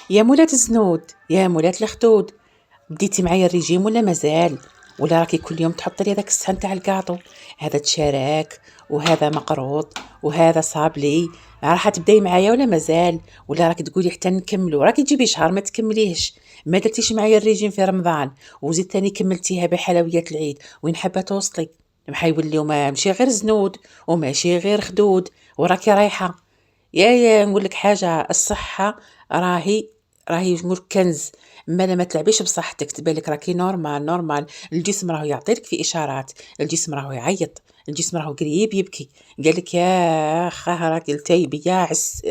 يا مولات الزنود، يا مولات الخدود، بديتي معايا الريجيم ولا مازال؟ ولا راكي كل يوم تحطي لي هذاك الصحن تاع الكاطو، هذا تشاراك وهذا مقروط وهذا صابلي؟ راح تبداي معايا ولا مازال؟ ولا راكي تقولي حتى نكملوا؟ راكي تجيبي شهر ما تكمليهش، ما درتيش معايا الريجيم في رمضان وزيد ثاني كملتيها بحلويات العيد. وين حابه توصلي؟ حيوليو ماشي غير زنود وماشي غير خدود وراكي رايحه. يا نقول لك حاجة، الصحة راهي نقول كنز. ما تلعبيش بصحتك، تبان لك راكي نورمال. الجسم راهو يعطيك في اشارات، الجسم راهو يعيط، الجسم راهو قريب يبكي، قال لك يا خاه راكي التايب يا عس.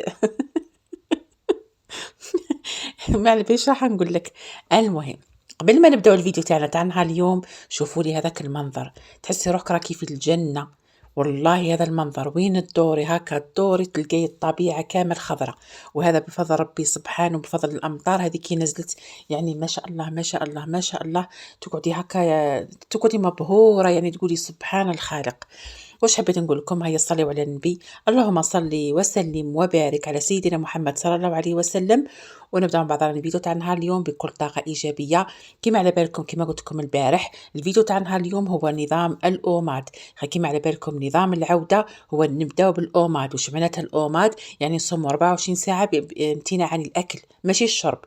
ما على راح نقول لك. المهم، قبل ما نبداو الفيديو تاعنا نهار اليوم، شوفوا لي هذاك المنظر، تحسي روحك راكي في الجنة. والله هذا المنظر وين تدوري هكا، تدوري تلقاي الطبيعة كامل خضرة. وهذا بفضل ربي سبحانه وبفضل الأمطار هذه كي نزلت. يعني ما شاء الله ما شاء الله ما شاء الله. تقعدي هكا تقعدي مبهورة، يعني تقولي سبحان الخالق. واش حبيت نقول لكم؟ هيا صلوا على النبي. اللهم صل وسلم وبارك على سيدنا محمد صلى الله عليه وسلم. ونبدا مع بعضنا الفيديو تاع نهار اليوم بكل طاقه ايجابيه. كما على بالكم، كما قلت لكم البارح، الفيديو تاع نهار اليوم هو نظام الاوماد. كما على بالكم نظام العوده هو نبداو بالاوماد. وش معناتها الاوماد؟ يعني نصوموا 24 ساعه بامتناع عن الاكل ماشي الشرب.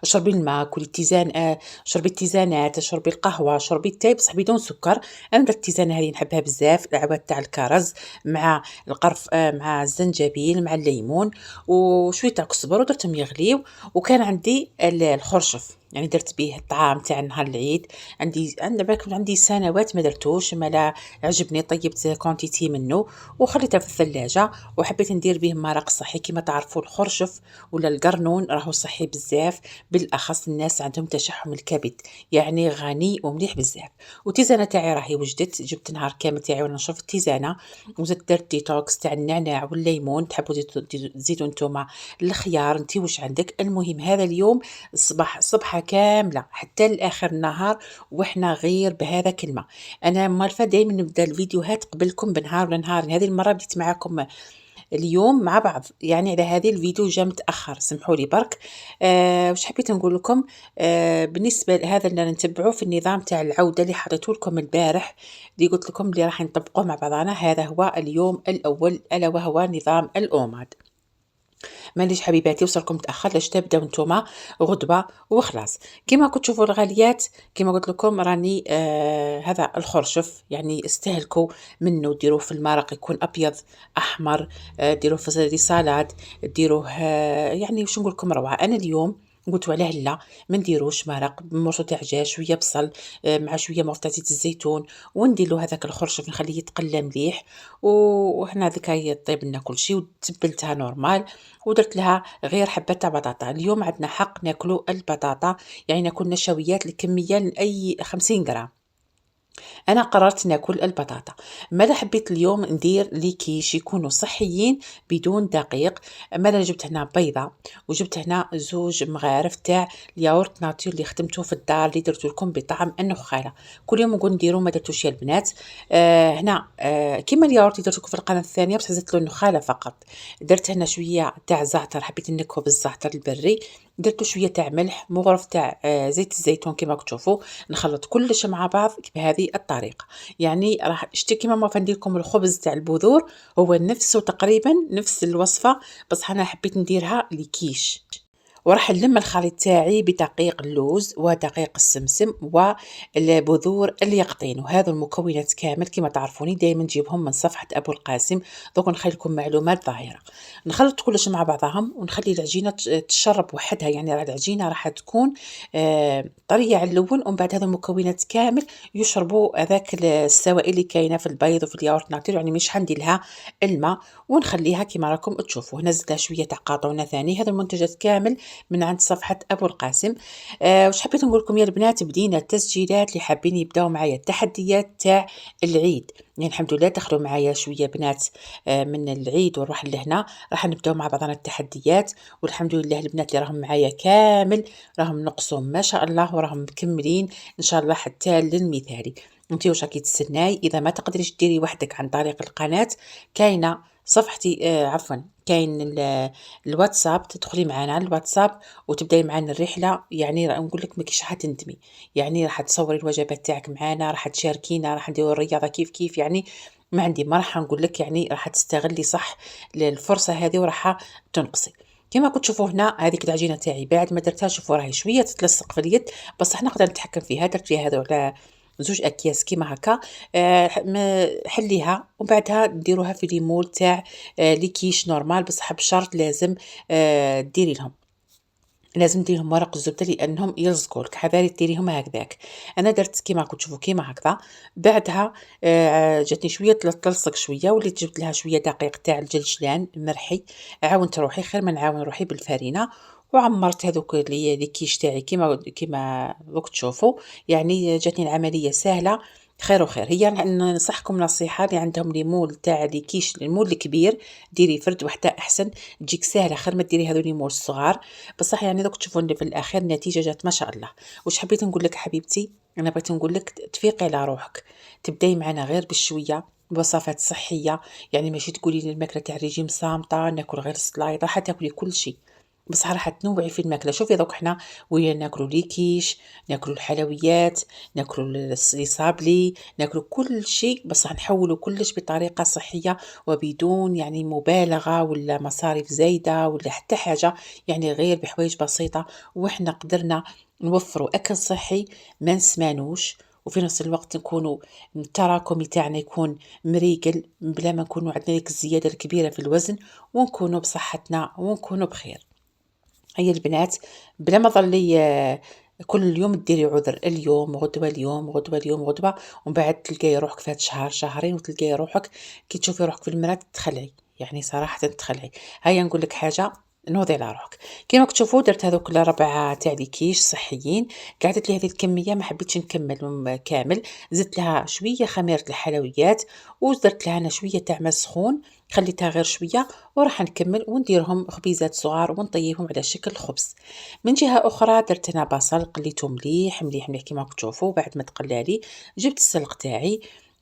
شربي الماء، كلي اتزان، شربي اتزانات، شربي القهوه، شربي التاي بصح بدون سكر. انا درت التزانه هذه نحبها بزاف، العواد تاع الكرز مع القرف، مع الزنجبيل مع الليمون وشويه تاع كزبر ودرتهم يغليو. وكان عندي الخرشف، يعني درت به الطعام تاع نهار العيد. عندي بالكم عندي سنوات ما درتوش، ما لا عجبني، طيبت كونتيتي منه وخليته في الثلاجه. وحبيت ندير به مرق صحي. كما تعرفوا الخرشف ولا القرنون راهو صحي بزاف، بالاخص الناس عندهم تشحم الكبد، يعني غني ومليح بزاف. والتيزانه تاعي راهي وجدت، جبت نهار كامل تاعي وانا نشوف التيزانه. وزدت درت ديتوكس تاع النعناع والليمون، تحبوا تزيدوا نتوما الخيار، انت واش عندك. المهم هذا اليوم صبحه كامله حتى لاخر النهار واحنا غير بهذا كلمه. انا مالفه دائما نبدا الفيديوهات قبلكم بنهار ولا نهار. هذه المره بديت معكم اليوم مع بعض، يعني على هذه الفيديو جا متاخر، سمحوا لي برك. واش حبيت نقول لكم؟ بالنسبه لهذا اللي نتبعوه في النظام تاع العوده اللي حطيته لكم البارح، اللي قلت لكم اللي راح نطبقوه مع بعضنا، هذا هو اليوم الاول الا وهو نظام الاوماد. معليش حبيباتي وصلكم متاخر، لاش تبداو نتوما غدوه وخلاص. كما كنت تشوفوا الغاليات، كما قلت لكم راني هذا الخرشف، يعني استهلكوا منه، ديروه في المرق يكون ابيض احمر، ديروه في السلطات، ديروه يعني واش نقول لكم روعه. انا اليوم قلت علاه لا ما نديروش مرق بمرشو تاع دجاج، شويه بصل، مع شويه مرتة زيت الزيتون، وندير له هذاك الخرشف نخليه يتقلى مليح. وهنا ذاك يطيب لنا كل شيء. وتبلتها نورمال ودرت لها غير حبة تاع بطاطا. اليوم عندنا حق ناكلو البطاطا، يعني ناكل نشويات الكمية لأي 50 غرام. انا قررت ناكل البطاطا. ماذا حبيت اليوم ندير لي كيش يكونوا صحيين بدون دقيق. ماذا جبت هنا بيضه، وجبت هنا زوج مغارف تاع الياورت ناتور اللي خدمته في الدار، اللي درت لكم بطعم النخاله. كل يوم نقول نديروا، ما درتوش يا البنات. هنا كيما الياورت اللي درت لكم في القناه الثانيه، بس زدت له النخاله فقط. درت هنا شويه تاع زعتر، حبيت نكهو بالزعتر البري. درت شويه تاع ملح، مغرف تاع زيت الزيتون. كما تشوفوا نخلط كلش مع بعض بهذه الطريقه. يعني راح اشتكي ما فنديركم الخبز تاع البذور، هو نفسه تقريبا نفس الوصفه، بس انا حبيت نديرها لكيش. وراح نلم الخليط تاعي بدقيق اللوز ودقيق السمسم والبذور اليقطين، وهذا المكونات كامل كما تعرفوني دائما نجيبهم من صفحة أبو القاسم. دوك نخلي لكم معلومات ظاهرة. نخلط كلش مع بعضهم ونخلي العجينة تشرب وحدها، يعني راه العجينة راح تكون طرية على الأول، ومن بعد هذا المكونات كامل يشربوا هذاك السوائل اللي كاينة في البيض وفي الياورت ناتور، يعني مش حندير لها الماء. ونخليها كما راكم تشوفوا. نزلت لها شوية تاع قاطونه ثاني. هذا المنتجات كامل من عند صفحة أبو القاسم. واش حبيت نقول لكم يا البنات؟ بدينا التسجيلات اللي حابين يبداو معايا التحديات تاع العيد. يعني الحمد لله دخلوا معايا شويه بنات من العيد ونروح لهنا، راح نبداو مع بعضنا التحديات. والحمد لله البنات اللي راهم معايا كامل راهم نقصوا ما شاء الله، وراهم مكملين ان شاء الله حتى للمثالي. انت واش راكي تستناي؟ اذا ما تقدريش ديري وحدك عن طريق القناه، كاينه صفحتي عفوا كاين الواتساب، تدخلي معنا على الواتساب وتبداي معنا الرحله، يعني نقول لك ما كاينش راح تندمي، يعني راح تصوري الوجبات تاعك معنا، راح تشاركينا، راح نديروا الرياضه كيف كيف، يعني ما راح نقول لك، يعني راح تستغلي صح الفرصه هذه وراح تنقصي. كما كنت تشوفوا هنا هذيك العجينه تاعي بعد ما درتها، شوفوا راهي شويه تتلصق في اليد، بصح نقدر نتحكم فيها. درت فيها هذو على زوج اكياس كيما هكا. حليها وبعدها ديروها في لي مول تاع لي كيش نورمال، بصح بشرط لازم ديري لهم، لازم ديرهم ورق الزبدة لأنهم يلصقوا لك، حذاري ديريهم هكذاك. أنا درت كيما راكم تشوفوا كيما هكذا. بعدها جاتني شوية تلصق شوية، وليت جبت لها شوية دقيق تاع الجلجلان مرحي، عاونت روحي خير ما نعاون روحي بالفرينة، وعمرت هذوك لي كيش تاعي كيما دوك تشوفوا. يعني جاتني العملية سهلة، خير وخير. هي ننصحكم نصيحة اللي عندهم لي مول تاع لي كيش، المول الكبير ديري فرد وحدة أحسن، تجيك سهلة خير ما ديري هذو لي مول الصغار. بصح يعني دوك تشوفوا في الاخير النتيجه جات ما شاء الله. واش حبيت نقول لك حبيبتي؟ انا بغيت نقول لك تفيقي على روحك، تبداي معنا غير بشويه بوصفات صحيه، يعني ماشي تقولي لي الماكله تاع الريجيم صامته ناكل غير سلايد، راح تاكلي كل شيء، بصح راح تنوعي في الماكله. شوفي دوك حنا وين ناكلوا لي كيش، ناكلوا الحلويات، ناكلوا لي صابلي، ناكلوا كل شيء، بصح نحولوا كلش بطريقه صحيه وبدون يعني مبالغه ولا مصاريف زايده ولا حتى حاجه، يعني غير بحوايج بسيطه. وإحنا قدرنا نوفروا أكل صحي ما نسمانوش، وفي نفس الوقت نكونوا التراكمي تاعنا يكون مريقل بلا ما نكونوا عندنا ديك الزيادة الكبيرة في الوزن، ونكونوا بصحتنا ونكونوا بخير. هيا البنات، بلا ما ظلي كل يوم ديري عذر، اليوم غدوة، اليوم غدوة، اليوم غدوة، ومن بعد تلقاي روحك فات شهر شهرين وتلقاي روحك كي تشوفي روحك في المراة تخلعي، يعني صراحة تخلعي. هيا نقول لك حاجة، نوضي على روحك. كيما تشوفوا درت هذوك الربعة تاع لي كيش صحيين، قعدت لي هذه الكمية ما حبيتش نكمل كامل، زدت لها شوية خميرة الحلويات، ودرت لها انا شوية تاع ماء سخون، خليتها غير شوية، وراح نكمل ونديرهم خبيزات صغار ونطيبهم على شكل خبز. من جهة أخرى درت أنا بصل قليته مليح مليح مليح كيما تشوفوا. بعد ما تقلالي جبت السلق تاعي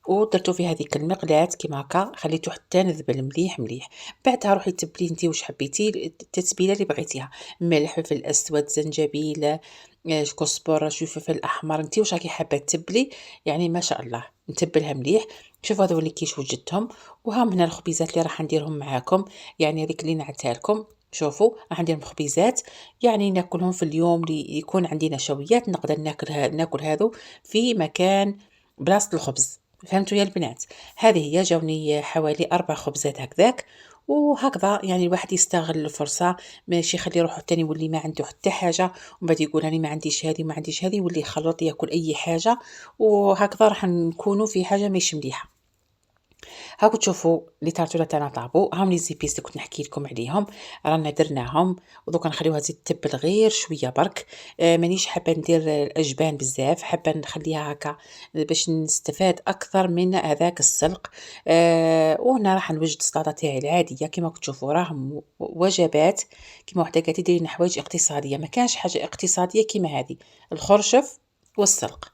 ودرتو في هذيك المقلاة كيما هكا، خليته حتى نذبل مليح مليح. بعدها روحي تبلي انتي واش حبيتي التتبيله اللي بغيتيها، ملح، فلفل اسود، زنجبيل، كزبره، شويه فلفل احمر، انتي واش راكي حابه تبلي، يعني ما شاء الله نتبلها مليح. شوفوا هذو اللي كيش وجدتهم، وهام هنا الخبيزات اللي راح نديرهم معاكم، يعني هذيك اللي نعتها لكم. شوفوا راح ندير خبيزات يعني ناكلهم في اليوم اللي يكون عندي نشويات، نقدر ناكل هذو في مكان بلاصه الخبز. فهمتوا يا البنات؟ هذه هي جاوني حوالي 4 خبزات هكذاك، وهكذا يعني الواحد يستغل الفرصة، ماشي يخلي روحه تاني يولي ما عنده حتى حاجة، ومن بعد يقول أنا ما عنديش هذه ما عنديش هذه، يولي يخلط ياكل أي حاجة، وهكذا راح نكونوا في حاجة مش مليحة. هاكو تشوفوا لي تارتولا تاعنا طابو، هاهم لي زيبيس اللي كنت نحكي لكم عليهم رانا درناهم، ودوكا نخليوها تزيد تتبل غير شويه برك. مانيش حابه ندير الاجبان بزاف، حابه نخليها هكا باش نستفاد اكثر من هذاك السلق. وهنا راح نوجد السلطه تاعي العاديه كما تشوفوا، راهم وجبات كما وحده قالت ديري حوايج اقتصاديه، ما كانش حاجه اقتصاديه كما هذه الخرشف والسلق.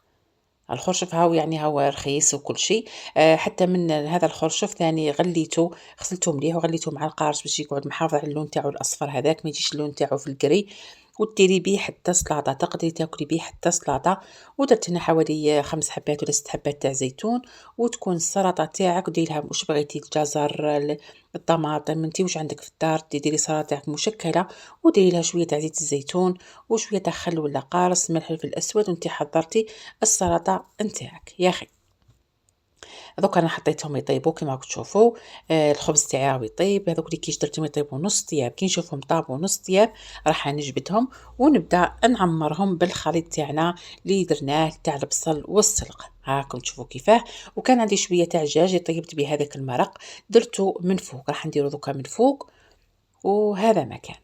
الخرشف هاو يعني هاو رخيص وكل شيء. حتى من هذا الخرشف ثاني غليته، غسلته مليح وغليته مع القارص باش يقعد محافظ على اللون تاعو الاصفر هذاك، ما يجيش اللون تاعو في القري، وديري بيه حتى سلطه، تقدري تاكلي بيه حتى سلطه. ودرت هنا حوالي 5 حبات ولا 6 حبات تاع زيتون، وتكون السلطه تاعك وديري لها واش بغيتي، الجزر، الطماطم، انتي واش عندك في الدار ديري سلطه تاعك مشكله، وديري لها شويه تاع زيت الزيتون وشويه تاع خل ولا قارص، ملح، فلفل اسود، وانتي حضرتي السلطه نتاعك يا اخي. دوك انا حطيتهم يطيبوا كما راكم تشوفوا. الخبز تاعي راهو يطيب، هذوك اللي كيش درتهم يطيبوا نص طياب، كي نشوفهم طابوا نص طياب راح نجبدهم ونبدا نعمرهم بالخليط تاعنا اللي درناه تاع البصل والسلق. هاكم تشوفوا كيفاه. وكان عندي شويه تاع دجاج طيبت به هذاك المرق، درته من فوق، راح نديرو دوكا من فوق. وهذا ما كان.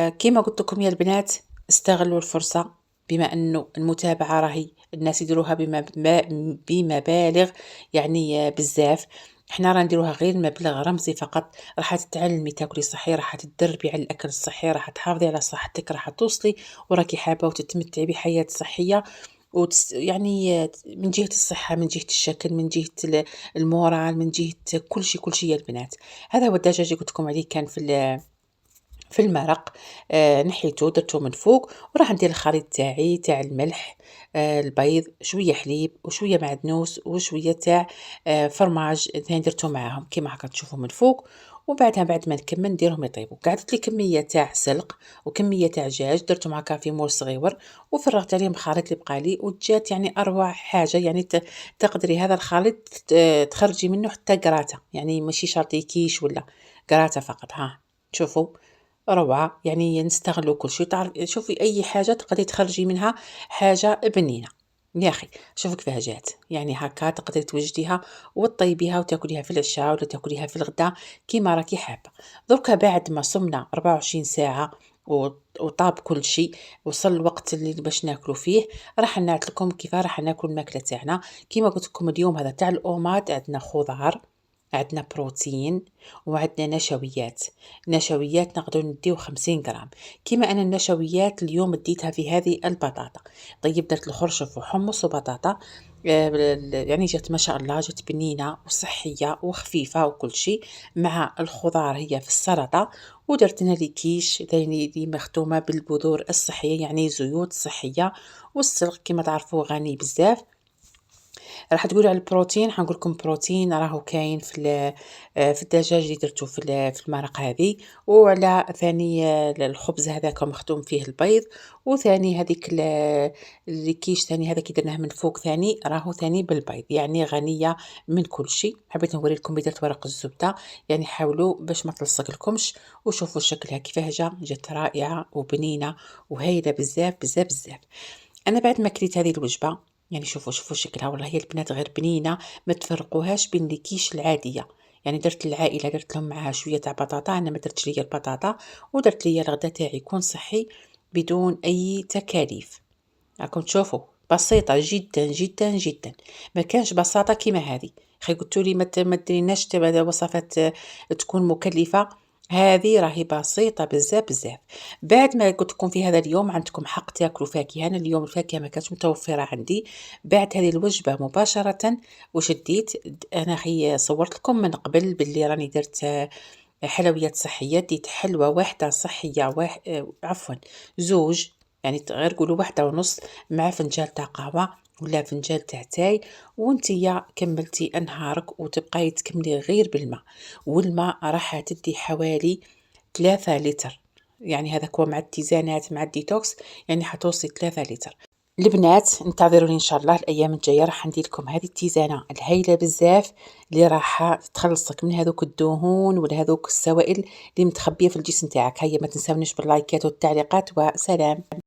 كما قلت لكم يا البنات، استغلوا الفرصة، بما أنه المتابعة راهي الناس يديروها بمبالغ يعني بزاف، احنا راه نديروها غير مبلغ رمزي فقط. راح تتعلمي تاكلي صحي، راح تدربي على الاكل الصحي، راح تحافظي على صحتك، راح توصلي وراكي حابه وتتمتعي بحياه صحيه يعني من جهة الصحة، من جهة الشكل، من جهة المورال، من جهة كل شي يا البنات. هذا هو الدجاج اللي قلت لكم عليه كان في المرق. نحيته درته من فوق، وراح ندير الخليط تاعي تاع الملح، البيض، شويه حليب وشويه معدنوس وشويه تاع فرماج ثاني درته معاهم كيما هكا تشوفوا من فوق. وبعدها بعد ما نكمل نديرهم يطيبوا. قعدت لي كميه تاع سلق وكميه تاع دجاج درتهم هكا في مول صغيور، وفرغت عليهم الخليط اللي بقى لي، وجات يعني اروع حاجه. يعني تقدري هذا الخليط تخرجي منه حتى قراته، يعني ماشي شرط كيش ولا قراته فقط. ها شوفوا روعة، يعني نستغلوا كل شيء. شوفي أي حاجة تقدري تخرجي منها حاجة بنينة يا أخي. شوفوا كيفاه جات، يعني هكا تقدري توجديها وتطيبيها وتاكليها في العشاء ولا تاكليها في الغداء كيما راكي حابة. دركا بعد ما صمنا 24 ساعة وطاب كل شيء، وصل الوقت اللي باش ناكلو فيه، راح نعت لكم كيف راح ناكل الماكلة تاعنا. كيما قلت لكم اليوم هذا تاع الأومات، عندنا خضار، عندنا بروتين، وعندنا نشويات نقدر نديو 50 غرام. كيما أنا النشويات اليوم ديتها في هذه البطاطا. طيب درت الخرشف وحمص وبطاطا، يعني جات ما شاء الله، جات بنينة وصحية وخفيفة وكل شيء. مع الخضار هي في السلطة، ودرت لنا لي كيش ثاني اللي مختومة بالبذور الصحية، يعني زيوت صحية. والسلق كما تعرفوا غني بزاف. راح تقولوا على البروتين، حنقول لكم بروتين راهو كاين في الدجاج اللي درتو في المرق هذه. وعلى ثاني الخبز هذاك مخدوم فيه البيض. وثاني هذيك الكيش ثاني هذا كي درناه من فوق ثاني راهو ثاني بالبيض، يعني غنية من كل شيء. حبيت نوري لكم درت ورق الزبدة، يعني حاولوا باش ما تلصق لكمش. وشوفوا شكلها كيفاه جات رائعة وبنينة وهايلة بزاف بزاف بزاف. انا بعد ما كليت هذه الوجبه، يعني شوفوا شكلها، والله هي البنات غير بنينه، ما تفرقوهاش بين الكيش العاديه. يعني درت للعائله، درت لهم معاها شويه تاع بطاطا، انا ما درتش ليا البطاطا، ودرت ليا الغدا تاعي يكون صحي بدون اي تكاليف. راكم تشوفوا بسيطه جدا جدا جدا، ما كانش بساطه كيما هذه. خي قلتوا لي ما ديريناش تبع وصفات تكون مكلفه. هذه راهي بسيطة بزاف بزاف. بعد ما قلت لكم في هذا اليوم عندكم حق تاكلوا فاكهة، أنا اليوم الفاكهة ما كانتش متوفرة عندي. بعد هذه الوجبة مباشرة وشديت، أنا خي صورت لكم من قبل باللي راني درت حلويات صحية. ديت حلوة واحدة صحية، عفوا زوج، يعني غير قولوا 1.5 مع فنجان تاع قهوة ولا فنجان تاع تاي. وانتيا كملتي نهارك وتبقاي تكملي غير بالماء. والماء راح تدي حوالي 3 لتر، يعني هذاك هو مع التيزانات مع الديتوكس، يعني حتوصي 3 لتر. البنات انتظروني ان شاء الله الايام الجايه، راح ندير لكم هذه التيزانه الهايله بزاف اللي راح تخلصك من هذوك الدهون ولا هذوك السوائل اللي متخبيه في الجسم تاعك. هيا ما تنسونيش باللايكات والتعليقات، وسلام.